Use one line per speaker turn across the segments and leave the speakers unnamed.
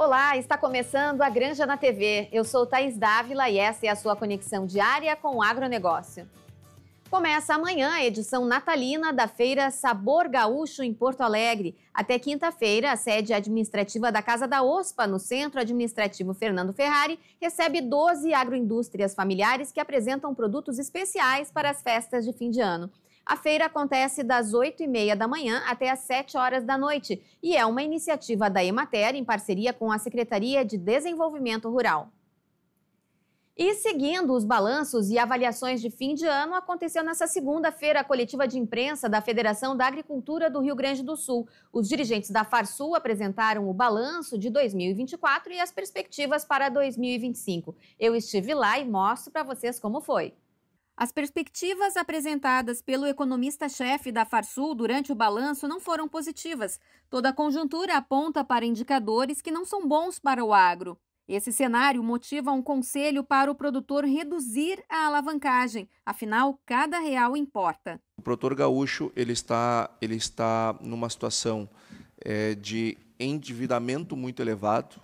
Olá, está começando a Granja na TV. Eu sou Thaís Dávila e essa é a sua conexão diária com o agronegócio. Começa amanhã a edição natalina da Feira Sabor Gaúcho em Porto Alegre. Até quinta-feira, a sede administrativa da Casa da OSPA, no Centro Administrativo Fernando Ferrari, recebe 12 agroindústrias familiares que apresentam produtos especiais para as festas de fim de ano. A feira acontece das 8h30 da manhã até às 7 horas da noite e é uma iniciativa da Emater em parceria com a Secretaria de Desenvolvimento Rural. E seguindo os balanços e avaliações de fim de ano, aconteceu nesta segunda-feira a coletiva de imprensa da Federação da Agricultura do Rio Grande do Sul. Os dirigentes da Farsul apresentaram o balanço de 2024 e as perspectivas para 2025. Eu estive lá e mostro para vocês como foi. As perspectivas apresentadas pelo economista-chefe da Farsul durante o balanço não foram positivas. Toda a conjuntura aponta para indicadores que não são bons para o agro. Esse cenário motiva um conselho para o produtor reduzir a alavancagem, afinal, cada real importa.
O produtor gaúcho ele está numa situação de endividamento muito elevado,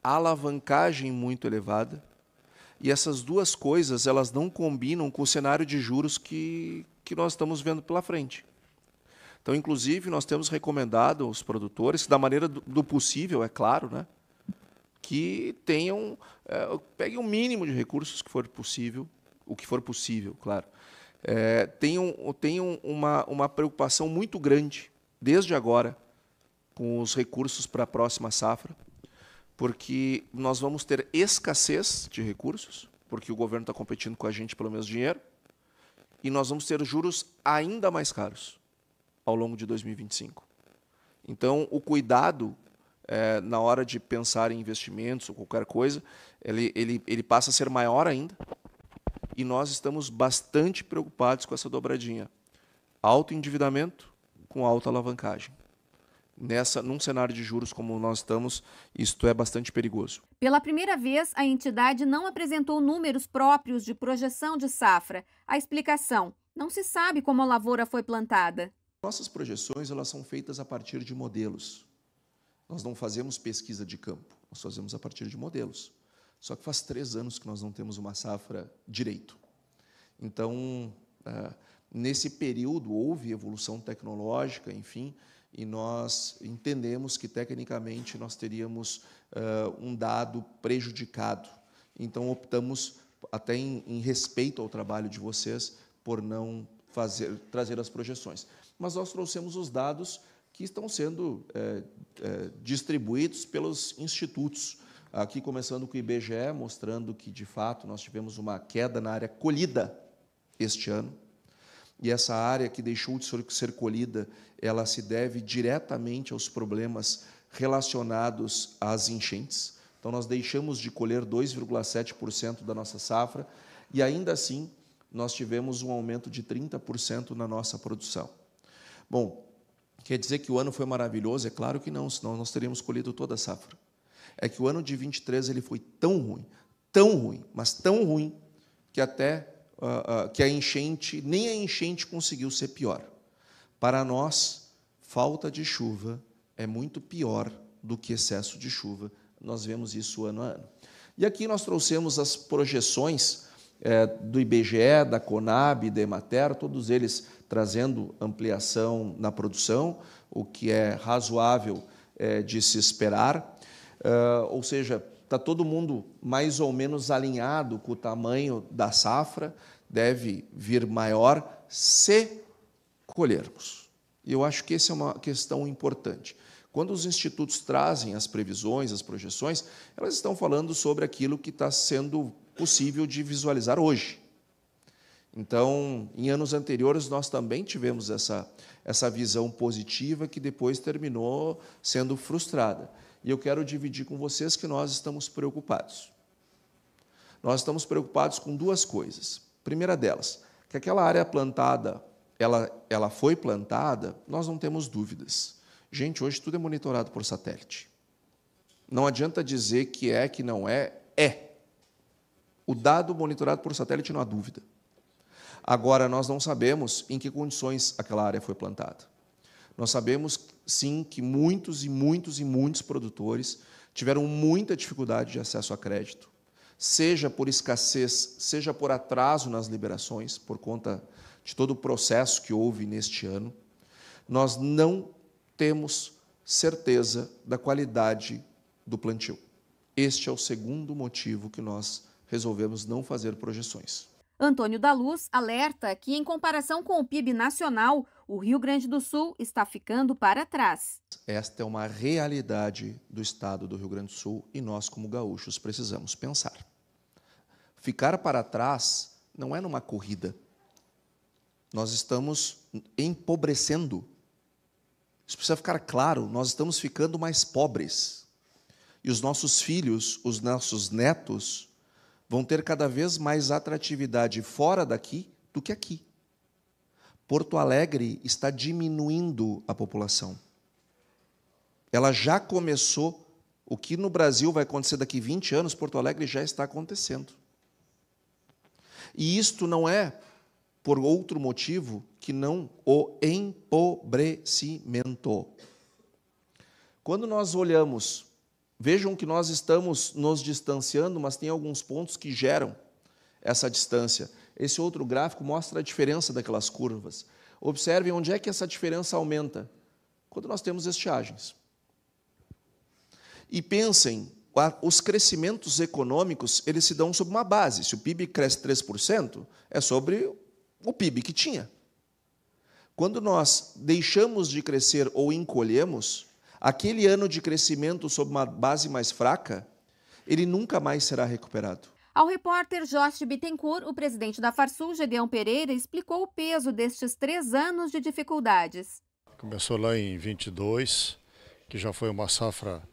alavancagem muito elevada, e essas duas coisas elas não combinam com o cenário de juros que nós estamos vendo pela frente. Então, inclusive, nós temos recomendado aos produtores, da maneira do possível, é claro, né, que peguem o mínimo de recursos que for possível, o que for possível, claro. Tenham uma preocupação muito grande, desde agora, com os recursos para a próxima safra, porque nós vamos ter escassez de recursos, porque o governo está competindo com a gente pelo mesmo dinheiro, e nós vamos ter juros ainda mais caros ao longo de 2025. Então, o cuidado na hora de pensar em investimentos ou qualquer coisa, ele passa a ser maior ainda, e nós estamos bastante preocupados com essa dobradinha. Alto endividamento com alta alavancagem. Num cenário de juros como nós estamos, isto é bastante perigoso.
Pela primeira vez, a entidade não apresentou números próprios de projeção de safra. A explicação: não se sabe como a lavoura foi plantada.
Nossas projeções elas são feitas a partir de modelos. Nós não fazemos pesquisa de campo, nós fazemos a partir de modelos. Só que faz 3 anos que nós não temos uma safra direito. Então, nesse período houve evolução tecnológica, enfim, e nós entendemos que, tecnicamente, nós teríamos um dado prejudicado. Então, optamos, até em respeito ao trabalho de vocês, por não trazer as projeções. Mas nós trouxemos os dados que estão sendo distribuídos pelos institutos. Aqui, começando com o IBGE, mostrando que, de fato, nós tivemos uma queda na área colhida este ano. E essa área que deixou de ser colhida, ela se deve diretamente aos problemas relacionados às enchentes. Então, nós deixamos de colher 2,7% da nossa safra e, ainda assim, nós tivemos um aumento de 30% na nossa produção. Bom, quer dizer que o ano foi maravilhoso? É claro que não, senão nós teríamos colhido toda a safra. É que o ano de 23 ele foi tão ruim, mas tão ruim, que até que nem a enchente conseguiu ser pior. Para nós, falta de chuva é muito pior do que excesso de chuva. Nós vemos isso ano a ano. E aqui nós trouxemos as projeções do IBGE, da Conab, da Emater, todos eles trazendo ampliação na produção, o que é razoável de se esperar. Ou seja, está todo mundo mais ou menos alinhado com o tamanho da safra, deve vir maior se colhermos. E eu acho que essa é uma questão importante. Quando os institutos trazem as previsões, as projeções, elas estão falando sobre aquilo que está sendo possível de visualizar hoje. Então, em anos anteriores, nós também tivemos essa visão positiva que depois terminou sendo frustrada. E eu quero dividir com vocês que nós estamos preocupados. Nós estamos preocupados com 2 coisas. Primeira delas, que aquela área plantada, ela foi plantada, nós não temos dúvidas. Gente, hoje tudo é monitorado por satélite. Não adianta dizer que não é, é. O dado monitorado por satélite não há dúvida. Agora, nós não sabemos em que condições aquela área foi plantada. Nós sabemos, sim, que muitos produtores tiveram muita dificuldade de acesso a crédito, seja por escassez, seja por atraso nas liberações, por conta de todo o processo que houve neste ano. Nós não temos certeza da qualidade do plantio. Este é o segundo motivo que nós resolvemos não fazer projeções.
Antônio da Luz alerta que, em comparação com o PIB nacional, o Rio Grande do Sul está ficando para trás.
Esta é uma realidade do estado do Rio Grande do Sul e nós, como gaúchos, precisamos pensar. Ficar para trás não é numa corrida. Nós estamos empobrecendo. Isso precisa ficar claro, nós estamos ficando mais pobres. E os nossos filhos, os nossos netos, vão ter cada vez mais atratividade fora daqui do que aqui. Porto Alegre está diminuindo a população. Ela já começou, o que no Brasil vai acontecer daqui 20 anos, Porto Alegre já está acontecendo. E isto não é por outro motivo que não o empobrecimento. Quando nós olhamos, vejam que nós estamos nos distanciando, mas tem alguns pontos que geram essa distância. Esse outro gráfico mostra a diferença daquelas curvas. Observem onde é que essa diferença aumenta. Quando nós temos estiagens. E pensem, os crescimentos econômicos, eles se dão sobre uma base. Se o PIB cresce 3%, é sobre o PIB que tinha. Quando nós deixamos de crescer ou encolhemos, aquele ano de crescimento sob uma base mais fraca, ele nunca mais será recuperado.
Ao repórter Jorge Bittencourt, o presidente da Farsul, Gedeão Pereira, explicou o peso destes 3 anos de dificuldades.
Começou lá em 22, que já foi uma safra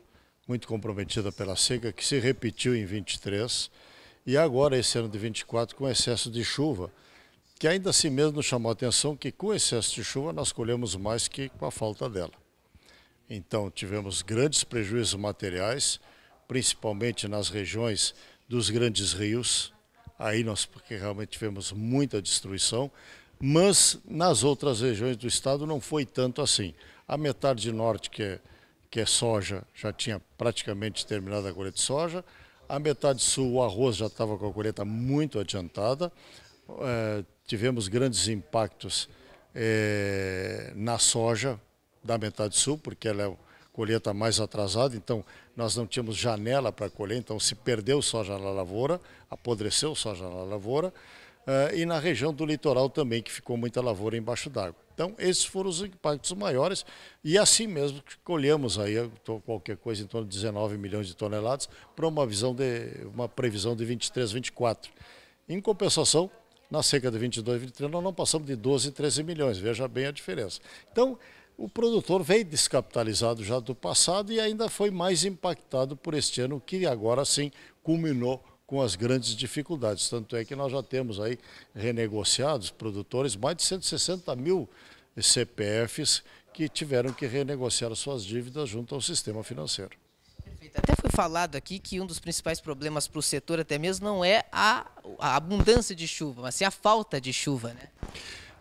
muito comprometida pela seca, que se repetiu em 23, e agora esse ano de 24 com excesso de chuva, que ainda assim mesmo nos chamou a atenção que com excesso de chuva nós colhemos mais que com a falta dela. Então tivemos grandes prejuízos materiais, principalmente nas regiões dos grandes rios, aí nós porque realmente tivemos muita destruição, mas nas outras regiões do estado não foi tanto assim. A metade norte, que é soja, já tinha praticamente terminado a colheita de soja, a metade sul, o arroz já estava com a colheita muito adiantada, tivemos grandes impactos na soja da metade sul, porque ela é a colheita mais atrasada, então nós não tínhamos janela para colher, então se perdeu soja na lavoura, apodreceu soja na lavoura, e na região do litoral também, que ficou muita lavoura embaixo d'água. Então esses foram os impactos maiores, e assim mesmo que colhemos aí qualquer coisa em torno de 19 milhões de toneladas para uma previsão de 23, 24. Em compensação, na seca de 22 e 23 nós não passamos de 12, 13 milhões, veja bem a diferença. Então, o produtor veio descapitalizado já do passado e ainda foi mais impactado por este ano, que agora sim culminou com as grandes dificuldades. Tanto é que nós já temos aí renegociados, produtores, mais de 160 mil CPFs que tiveram que renegociar suas dívidas junto ao sistema financeiro.
Até foi falado aqui que um dos principais problemas para o setor até mesmo não é a abundância de chuva, mas sim a falta de chuva, né?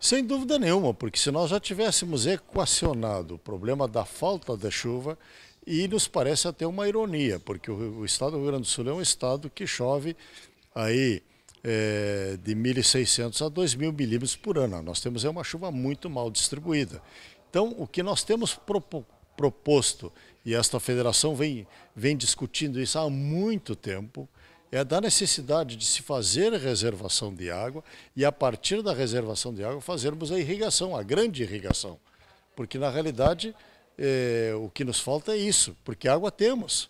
Sem dúvida nenhuma, porque se nós já tivéssemos equacionado o problema da falta de chuva, e nos parece até uma ironia, porque o estado do Rio Grande do Sul é um estado que chove aí de 1.600 a 2.000 milímetros por ano. Nós temos uma chuva muito mal distribuída. Então, o que nós temos proposto, e esta federação vem discutindo isso há muito tempo, é da necessidade de se fazer reservação de água e, a partir da reservação de água, fazermos a irrigação, a grande irrigação. Porque, na realidade, o que nos falta é isso, porque água temos.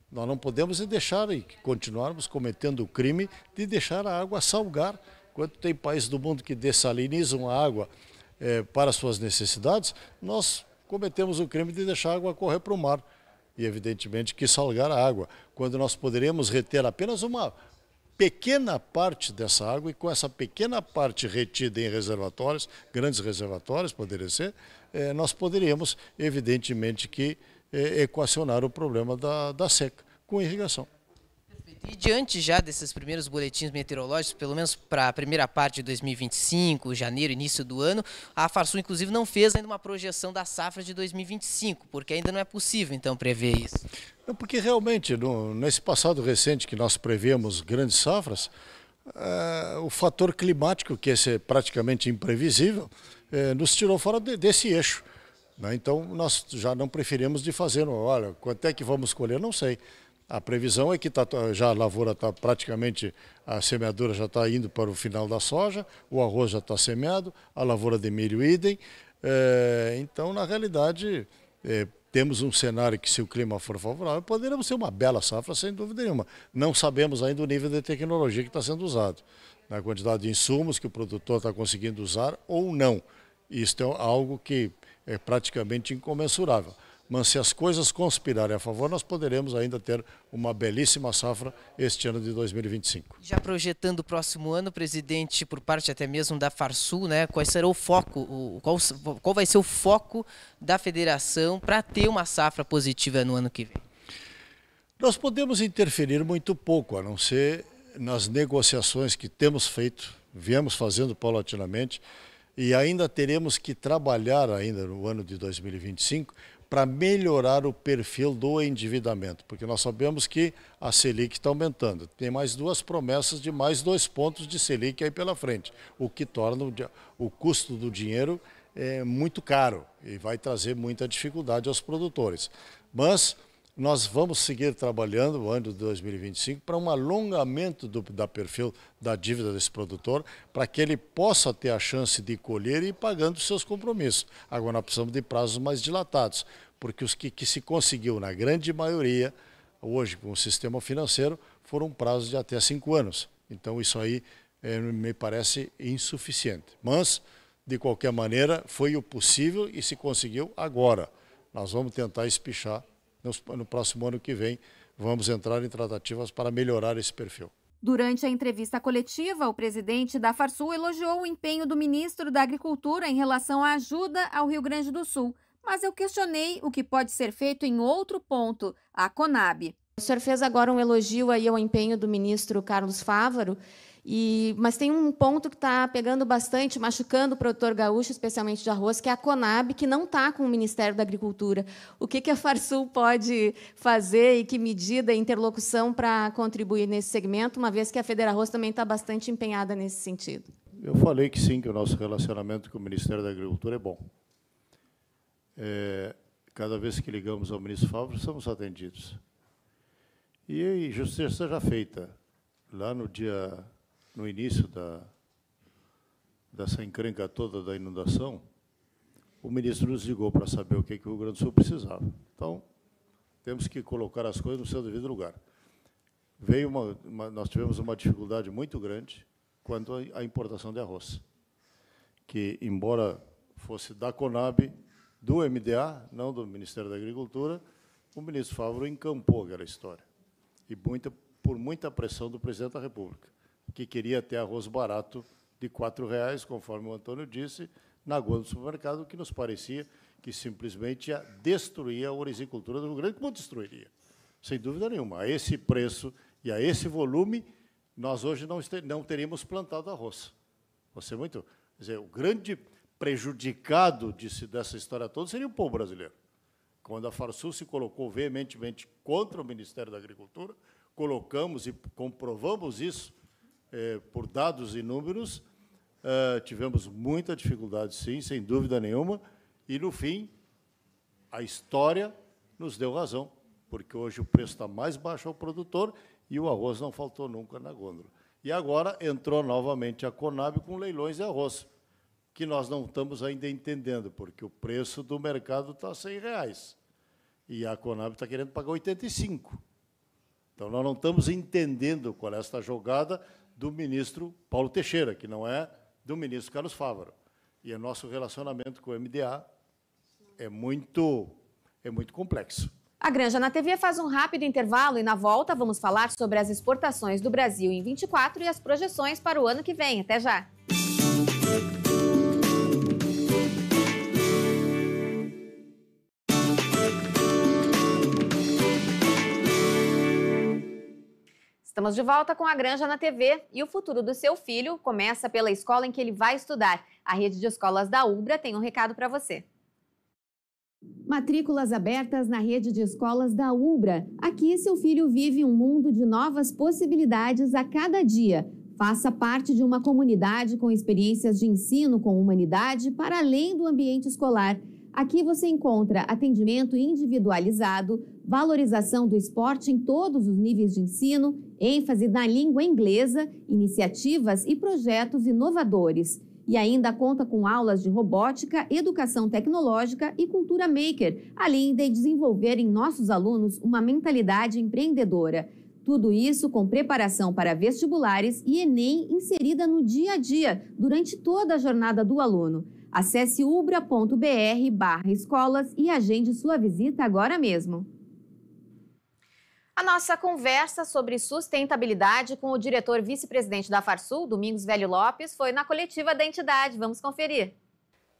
Nós não podemos deixar e continuarmos cometendo o crime de deixar a água salgar. Quando tem países do mundo que dessalinizam a água para suas necessidades, nós cometemos o crime de deixar a água correr para o mar. E, evidentemente, que salgar a água, quando nós poderíamos reter apenas uma pequena parte dessa água, e com essa pequena parte retida em reservatórios, grandes reservatórios poderia ser, nós poderíamos, evidentemente, que equacionar o problema da seca com irrigação.
E diante já desses primeiros boletins meteorológicos, pelo menos para a primeira parte de 2025, janeiro, início do ano, a Farsul, inclusive, não fez ainda uma projeção da safra de 2025, porque ainda não é possível, então, prever isso.
Não, porque realmente, nesse passado recente que nós prevemos grandes safras, o fator climático, que esse é praticamente imprevisível, nos tirou fora desse eixo. Né? Então, nós já não preferimos de fazer, olha, quanto é que vamos colher, não sei. A previsão é que já a lavoura está praticamente, a semeadura já está indo para o final da soja, o arroz já está semeado, a lavoura de milho idem. Então, na realidade, temos um cenário que, se o clima for favorável, poderemos ter uma bela safra, sem dúvida nenhuma. Não sabemos ainda o nível de tecnologia que está sendo usado, a quantidade de insumos que o produtor está conseguindo usar ou não. Isso é algo que é praticamente incomensurável. Mas se as coisas conspirarem a favor, nós poderemos ainda ter uma belíssima safra este ano de 2025.
Já projetando o próximo ano, presidente, por parte até mesmo da Farsul, né, qual será o foco, qual vai ser o foco da federação para ter uma safra positiva no ano que vem?
Nós podemos interferir muito pouco, a não ser nas negociações que temos feito, viemos fazendo paulatinamente, e ainda teremos que trabalhar ainda no ano de 2025 para melhorar o perfil do endividamento, porque nós sabemos que a Selic está aumentando. Tem mais 2 promessas de mais 2 pontos de Selic aí pela frente, o que torna o custo do dinheiro muito caro e vai trazer muita dificuldade aos produtores. Mas nós vamos seguir trabalhando no ano de 2025 para um alongamento da perfil da dívida desse produtor, para que ele possa ter a chance de colher e ir pagando seus compromissos. Agora nós precisamos de prazos mais dilatados, porque os que se conseguiu, na grande maioria, hoje com o sistema financeiro, foram prazos de até 5 anos. Então isso aí me parece insuficiente. Mas, de qualquer maneira, foi o possível e se conseguiu agora. Nós vamos tentar espichar. No próximo ano que vem, vamos entrar em tratativas para melhorar esse perfil.
Durante a entrevista coletiva, o presidente da Farsul elogiou o empenho do ministro da Agricultura em relação à ajuda ao Rio Grande do Sul. Mas eu questionei o que pode ser feito em outro ponto, a Conab.
O senhor fez agora um elogio aí ao empenho do ministro Carlos Fávaro, mas tem um ponto que está pegando bastante, machucando o produtor gaúcho, especialmente de arroz, que é a Conab, que não está com o Ministério da Agricultura. O que a Farsul pode fazer e que medida e interlocução para contribuir nesse segmento, uma vez que a Federarroz também está bastante empenhada nesse sentido?
Eu falei que sim, que o nosso relacionamento com o Ministério da Agricultura é bom. Cada vez que ligamos ao ministro Fávaro, somos atendidos. E justiça seja feita. Lá no início dessa encrenca toda da inundação, o ministro nos ligou para saber o que o Rio Grande do Sul precisava. Então, temos que colocar as coisas no seu devido lugar. Nós tivemos uma dificuldade muito grande quanto à importação de arroz, que, embora fosse da Conab, do MDA, não do Ministério da Agricultura, o ministro Fávaro encampou aquela história. E por muita pressão do presidente da República, que queria ter arroz barato de R$4, conforme o Antônio disse, na gôndola do supermercado, que nos parecia que simplesmente ia destruir a ourizicultura do Rio Grande, como destruiria. Sem dúvida nenhuma. A esse preço e a esse volume, nós hoje não teríamos plantado arroz. Quer dizer, o grande prejudicado dessa história toda seria o povo brasileiro. Quando a Farsul se colocou veementemente contra o Ministério da Agricultura, colocamos e comprovamos isso por dados e números, tivemos muita dificuldade, sim, sem dúvida nenhuma, e, no fim, a história nos deu razão, porque hoje o preço está mais baixo ao produtor e o arroz não faltou nunca na gôndola. E agora entrou novamente a Conab com leilões de arroz, que nós não estamos ainda entendendo, porque o preço do mercado está R$100 e a Conab está querendo pagar 85. Então, nós não estamos entendendo qual é esta jogada do ministro Paulo Teixeira, que não é do ministro Carlos Fávaro. E o nosso relacionamento com o MDA é muito complexo.
A Granja na TV faz um rápido intervalo e, na volta, vamos falar sobre as exportações do Brasil em 24 e as projeções para o ano que vem. Até já! Estamos de volta com a Granja na TV e o futuro do seu filho começa pela escola em que ele vai estudar. A rede de escolas da Ubra tem um recado para você. Matrículas abertas na rede de escolas da Ubra. Aqui seu filho vive um mundo de novas possibilidades a cada dia. Faça parte de uma comunidade com experiências de ensino com humanidade para além do ambiente escolar. Aqui você encontra atendimento individualizado, valorização do esporte em todos os níveis de ensino, ênfase na língua inglesa, iniciativas e projetos inovadores. E ainda conta com aulas de robótica, educação tecnológica e cultura maker, além de desenvolver em nossos alunos uma mentalidade empreendedora. Tudo isso com preparação para vestibulares e Enem inserida no dia a dia, durante toda a jornada do aluno. Acesse ubra.br/escolas e agende sua visita agora mesmo. A nossa conversa sobre sustentabilidade com o diretor vice-presidente da Farsul, Domingos Velho Lopes, foi na coletiva da entidade. Vamos conferir.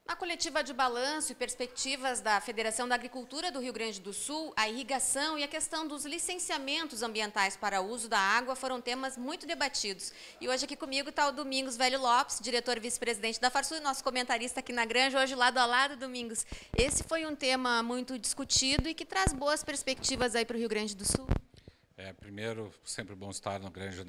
Na coletiva de balanço e perspectivas da Federação da Agricultura do Rio Grande do Sul, a irrigação e a questão dos licenciamentos ambientais para o uso da água foram temas muito debatidos. E hoje aqui comigo está o Domingos Velho Lopes, diretor vice-presidente da Farsul, e nosso comentarista aqui na Granja, hoje lado a lado, Domingos. Esse foi um tema muito discutido e que traz boas perspectivas aí para o Rio Grande do Sul.
Primeiro, sempre bom estar na Granja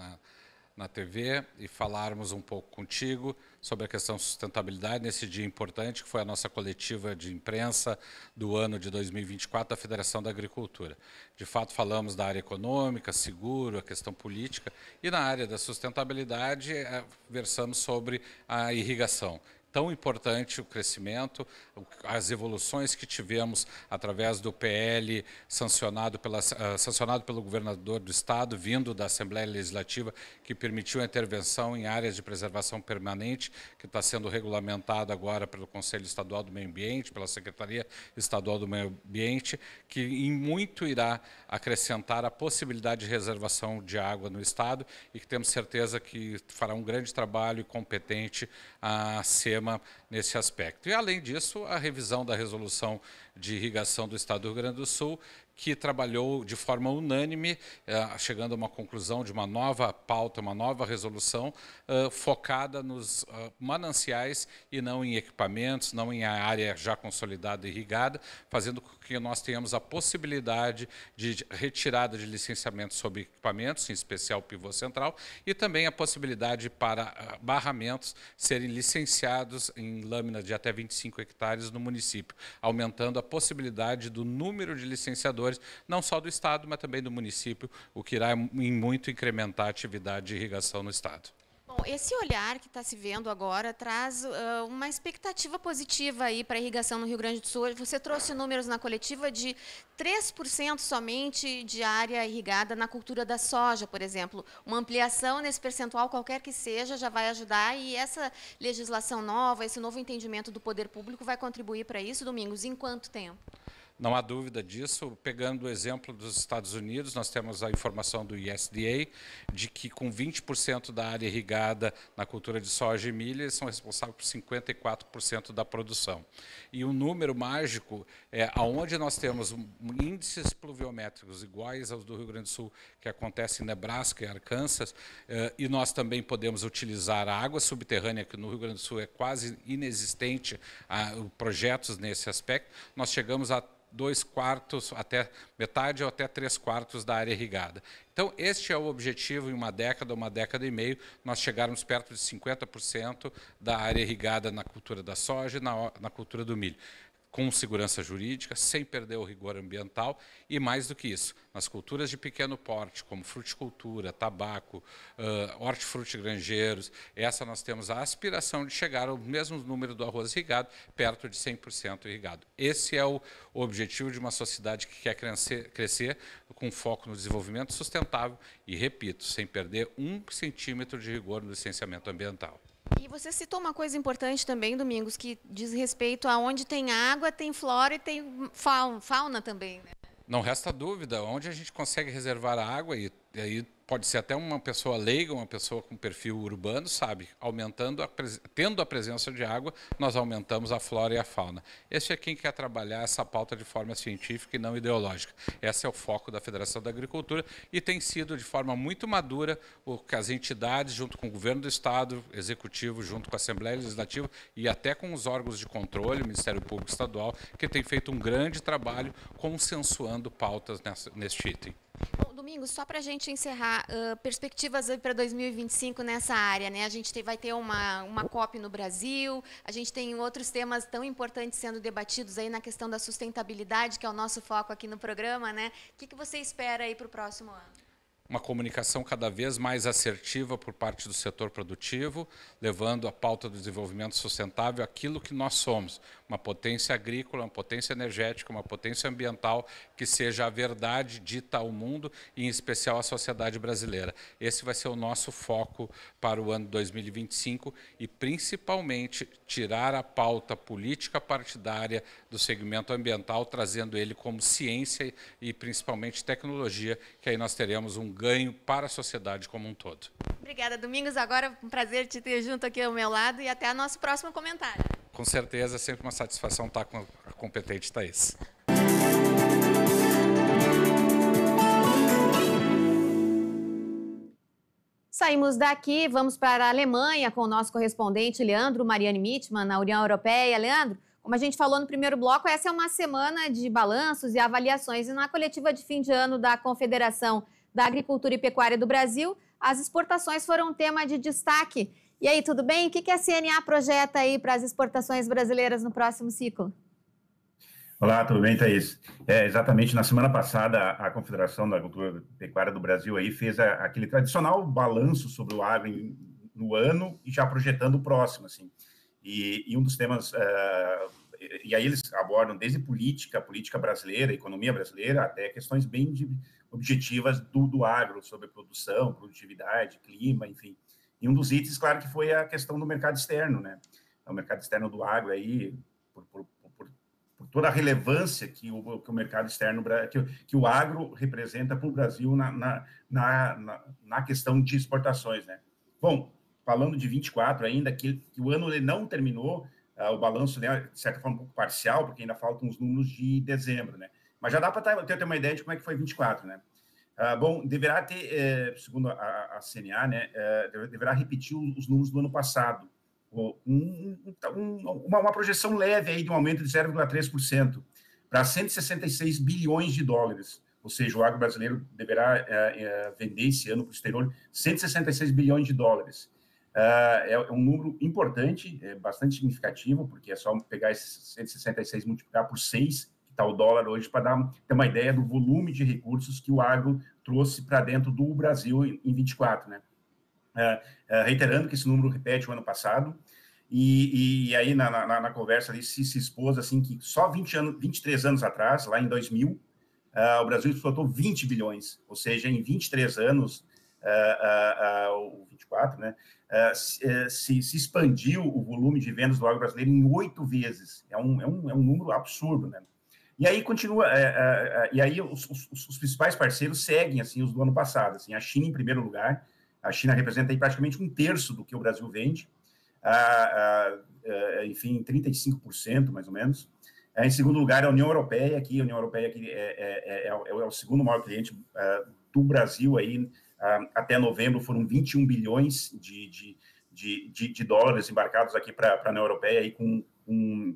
na TV e falarmos um pouco contigo sobre a questão de sustentabilidade nesse dia importante, que foi a nossa coletiva de imprensa do ano de 2024 da Federação da Agricultura. De fato, falamos da área econômica, seguro, a questão política, e na área da sustentabilidade, versamos sobre a irrigação. Tão importante o crescimento, as evoluções que tivemos através do PL sancionado pelo governador do Estado, vindo da Assembleia Legislativa, que permitiu a intervenção em áreas de preservação permanente, que está sendo regulamentado agora pelo Conselho Estadual do Meio Ambiente, pela Secretaria Estadual do Meio Ambiente, que em muito irá acrescentar a possibilidade de reservação de água no Estado e que temos certeza que fará um grande trabalho competente a SEMA nesse aspecto. E, além disso, a revisão da resolução de irrigação do Estado do Rio Grande do Sul, que trabalhou de forma unânime, chegando a uma conclusão de uma nova pauta, uma nova resolução, focada nos mananciais e não em equipamentos, não em área já consolidada e irrigada, fazendo com que nós tenhamos a possibilidade de retirada de licenciamentos sobre equipamentos, em especial o pivô central, e também a possibilidade para barramentos serem licenciados em lâminas de até 25 hectares no município, aumentando a possibilidade do número de licenciadores, não só do Estado, mas também do município, o que irá em muito incrementar a atividade de irrigação no Estado.
Bom, esse olhar que está se vendo agora traz uma expectativa positiva aí para a irrigação no Rio Grande do Sul. Você trouxe números na coletiva de 3% somente de área irrigada na cultura da soja, por exemplo. Uma ampliação nesse percentual, qualquer que seja, já vai ajudar, e essa legislação nova, esse novo entendimento do poder público vai contribuir para isso, Domingos, em quanto tempo?
Não há dúvida disso. Pegando o exemplo dos Estados Unidos, nós temos a informação do USDA de que com 20% da área irrigada na cultura de soja e milho, eles são responsáveis por 54% da produção. E o número mágico é aonde nós temos índices pluviométricos iguais aos do Rio Grande do Sul, que acontece em Nebraska e Arkansas, e nós também podemos utilizar a água subterrânea, que no Rio Grande do Sul é quase inexistente, projetos nesse aspecto. Nós chegamos a 2/4, até metade ou até 3/4 da área irrigada. Então, este é o objetivo em uma década e meio, nós chegarmos perto de 50% da área irrigada na cultura da soja e na cultura do milho, com segurança jurídica, sem perder o rigor ambiental e, mais do que isso, nas culturas de pequeno porte, como fruticultura, tabaco, hortifrutigranjeiros, essa nós temos a aspiração de chegar ao mesmo número do arroz irrigado, perto de 100% irrigado. Esse é o objetivo de uma sociedade que quer crescer com foco no desenvolvimento sustentável e, repito, sem perder 1 centímetro de rigor no licenciamento ambiental.
E você citou uma coisa importante também, Domingos, que diz respeito a onde tem água, tem flora e tem fauna também, né?
Não resta dúvida, onde a gente consegue reservar a água, e aí pode ser até uma pessoa leiga, uma pessoa com perfil urbano, sabe, tendo a presença de água, nós aumentamos a flora e a fauna. Esse é quem quer trabalhar essa pauta de forma científica e não ideológica. Esse é o foco da Federação da Agricultura e tem sido de forma muito madura o que as entidades, junto com o governo do Estado, Executivo, junto com a Assembleia Legislativa e até com os órgãos de controle, o Ministério Público Estadual, que tem feito um grande trabalho consensuando pautas neste item.
Bom, Domingos, só para a gente encerrar, perspectivas para 2025 nessa área, né? A gente vai ter uma COP no Brasil, a gente tem outros temas tão importantes sendo debatidos aí na questão da sustentabilidade, que é o nosso foco aqui no programa, né? O que você espera aí para o próximo ano?
Uma comunicação cada vez mais assertiva por parte do setor produtivo, levando a pauta do desenvolvimento sustentável aquilo que nós somos, uma potência agrícola, uma potência energética, uma potência ambiental, que seja a verdade dita ao mundo e, em especial, à sociedade brasileira. Esse vai ser o nosso foco para o ano 2025 e, principalmente, tirar a pauta política partidária do segmento ambiental, trazendo ele como ciência e, principalmente, tecnologia, que aí nós teremos um ganho para a sociedade como um todo.
Obrigada, Domingos. Agora, um prazer te ter junto aqui ao meu lado e até o nosso próximo comentário.
Com certeza, é sempre uma satisfação estar com a competente Thaís.
Saímos daqui, vamos para a Alemanha com o nosso correspondente Leandro Mariani Mitman, na União Europeia. Leandro, como a gente falou no primeiro bloco, essa é uma semana de balanços e avaliações. E na coletiva de fim de ano da Confederação da Agricultura e Pecuária do Brasil, as exportações foram um tema de destaque. E aí, tudo bem? O que a CNA projeta aí para as exportações brasileiras no próximo ciclo?
Olá, tudo bem, Thaís? Exatamente, na semana passada, a Confederação da Agricultura e Pecuária do Brasil aí fez aquele tradicional balanço sobre o agro no ano e já projetando o próximo, assim. E um dos temas... e aí eles abordam desde política brasileira, economia brasileira, até questões bem objetivas do agro, sobre produção, produtividade, clima, enfim. E um dos itens, claro, que foi a questão do mercado externo, né? O mercado externo do agro aí, por toda a relevância que o mercado externo, que o agro representa para o Brasil na questão de exportações, né? Bom, falando de 24 ainda, que o ano ele não terminou, o balanço, né, de certa forma, um pouco parcial, porque ainda faltam os números de dezembro, né? Mas já dá para ter uma ideia de como é que foi 24, né? Bom, deverá ter, segundo a CNA, né, deverá repetir os números do ano passado, uma projeção leve aí de um aumento de 0,3% para 166 bilhões de dólares, ou seja, o agro brasileiro deverá vender esse ano para o exterior 166 bilhões de dólares. É um número importante, bastante significativo, porque é só pegar esses 166 e multiplicar por 6, que está o dólar hoje, para ter uma ideia do volume de recursos que o agro trouxe para dentro do Brasil em 24, né? Reiterando que esse número repete o ano passado, e aí na conversa ali se expôs assim, que só 23 anos atrás, lá em 2000, o Brasil exportou 20 bilhões, ou seja, em 23 anos, o 24, né, se expandiu o volume de vendas do agro brasileiro em 8 vezes. É um número absurdo, né? E aí continua, e aí os principais parceiros seguem assim os do ano passado, assim, a China em primeiro lugar. A China representa aí praticamente 1/3 do que o Brasil vende, enfim, 35% mais ou menos. Em segundo lugar, a União Europeia, que é o segundo maior cliente do Brasil aí. Até novembro foram 21 bilhões de dólares embarcados aqui para a União Europeia, aí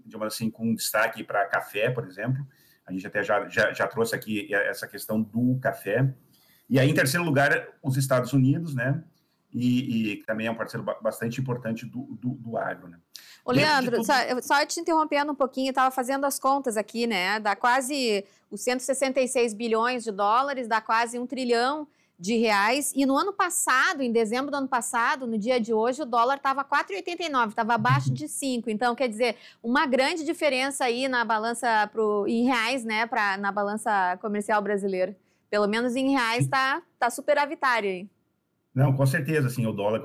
digamos assim, com destaque para café, por exemplo. A gente até já trouxe aqui essa questão do café. E aí, em terceiro lugar, os Estados Unidos, né? E também é um parceiro bastante importante do agro, né?
Ô, Leandro, só te interrompendo um pouquinho, eu estava fazendo as contas aqui, né? Dá quase os 166 bilhões de dólares, dá quase 1 trilhão de reais. E no ano passado, em dezembro do ano passado, no dia de hoje, o dólar estava 4,89, estava abaixo de 5. Então, quer dizer, uma grande diferença aí na balança em reais, né? Na balança comercial brasileira. Pelo menos em reais tá superavitário aí.
Não, com certeza, assim, o dólar,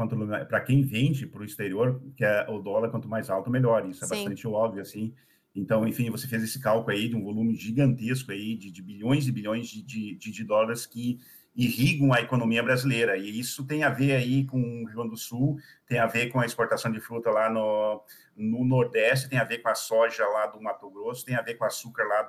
para quem vende para o exterior, o dólar, quanto mais alto, melhor. Isso é bastante óbvio, assim. Então, enfim, você fez esse cálculo aí de um volume gigantesco aí, de bilhões e bilhões de dólares que irrigam a economia brasileira, e isso tem a ver aí com o Rio Grande do Sul, tem a ver com a exportação de fruta lá no Nordeste, tem a ver com a soja lá do Mato Grosso, tem a ver com o açúcar lá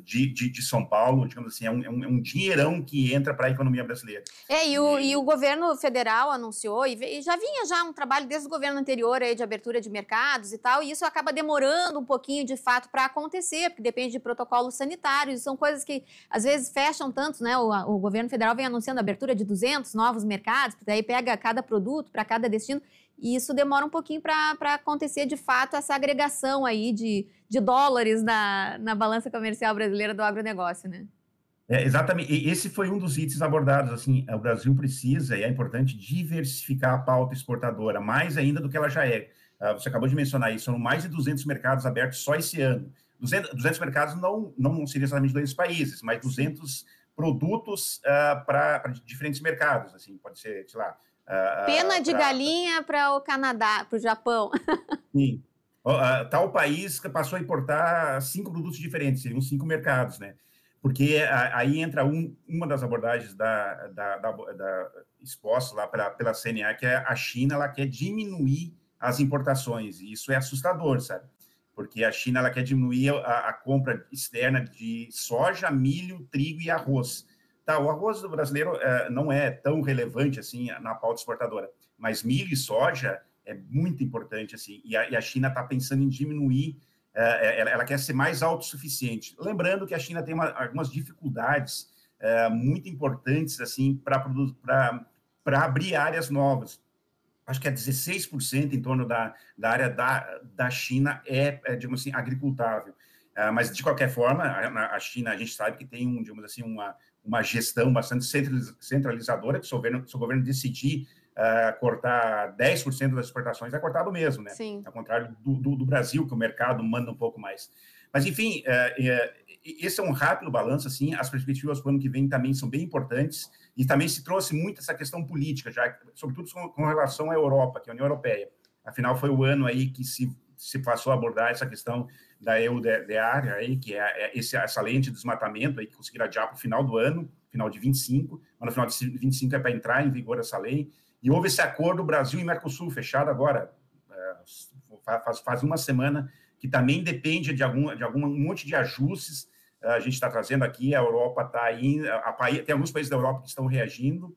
de São Paulo, digamos assim, é um dinheirão que entra para a economia brasileira.
E o governo federal anunciou, e já vinha já um trabalho desde o governo anterior aí de abertura de mercados e tal, e isso acaba demorando um pouquinho de fato para acontecer, porque depende de protocolos sanitários, são coisas que às vezes fecham tanto, né? O governo federal vem anunciando a abertura de 200 novos mercados, porque daí pega cada produto para cada destino, e isso demora um pouquinho para acontecer de fato essa agregação aí de dólares na balança comercial brasileira do agronegócio, né?
Exatamente. E esse foi um dos itens abordados. Assim, o Brasil precisa, e é importante, diversificar a pauta exportadora, mais ainda do que ela já é. Você acabou de mencionar isso, são mais de 200 mercados abertos só esse ano. 200 mercados não seriam exatamente 200 países, mas 200 produtos para diferentes mercados. Assim, pode ser, sei lá...
Pena de galinha para o Canadá, para o Japão.
Sim. Tal país que passou a importar 5 produtos diferentes, seriam 5 mercados, né? Porque aí entra uma das abordagens da exposta lá pela CNA, que é a China, ela quer diminuir as importações, e isso é assustador, sabe? Porque a China, ela quer diminuir a compra externa de soja, milho, trigo e arroz. Tá, o arroz do brasileiro não é tão relevante assim na pauta exportadora, mas milho e soja é muito importante, assim, e a China está pensando em diminuir, ela quer ser mais autossuficiente. Lembrando que a China tem algumas dificuldades muito importantes, assim, para abrir áreas novas. Acho que 16% em torno da área da China digamos assim, agricultável. Mas, de qualquer forma, a China, a gente sabe que tem, digamos assim, uma gestão bastante centralizadora, que se o governo decidir cortar 10% das exportações, é cortado mesmo, né?
Sim.
Ao contrário do Brasil, que o mercado manda um pouco mais. Mas, enfim, esse é um rápido balanço, assim, as perspectivas para o ano que vem também são bem importantes, e também se trouxe muito essa questão política, já, sobretudo com relação à Europa, que é a União Europeia. Afinal, foi o ano aí que se passou a abordar essa questão da EUDR, aí, que é essa lei de desmatamento aí, que conseguiram adiar para o final do ano, final de 25, mas no final de 25 é para entrar em vigor essa lei, e houve esse acordo Brasil e Mercosul, fechado agora, faz uma semana, que também depende de um monte de ajustes. A gente está trazendo aqui, a Europa está aí, tem alguns países da Europa que estão reagindo,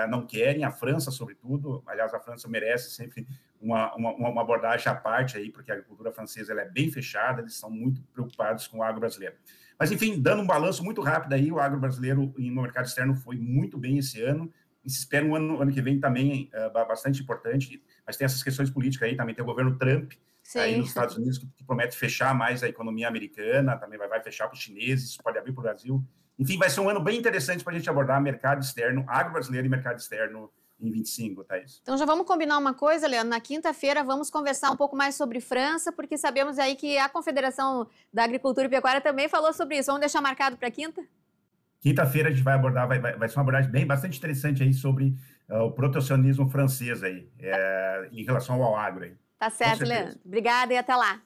não querem, a França, sobretudo. Aliás, a França merece sempre uma abordagem à parte aí, porque a agricultura francesa ela é bem fechada, eles são muito preocupados com o agro brasileiro. Mas, enfim, dando um balanço muito rápido aí, o agro brasileiro no mercado externo foi muito bem esse ano, e se espera um ano que vem também bastante importante, mas tem essas questões políticas aí, também tem o governo Trump, aí nos Estados Unidos, que promete fechar mais a economia americana, também vai fechar para os chineses, isso pode abrir para o Brasil. Enfim, vai ser um ano bem interessante para a gente abordar mercado externo, agro brasileiro e mercado externo em 25, Thaís.
Então já vamos combinar uma coisa, Leandro, na quinta-feira vamos conversar um pouco mais sobre França, porque sabemos aí que a Confederação da Agricultura e Pecuária também falou sobre isso. Vamos deixar marcado para quinta?
Quinta-feira a gente vai abordar, vai ser uma abordagem bastante interessante aí sobre o protecionismo francês aí, em relação ao agro aí.
Tá certo, Leandro. Obrigada e até lá.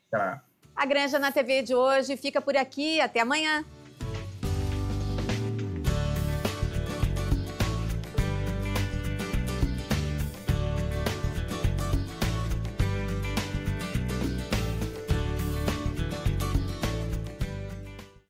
Até lá.
A Granja na TV de hoje fica por aqui. Até amanhã.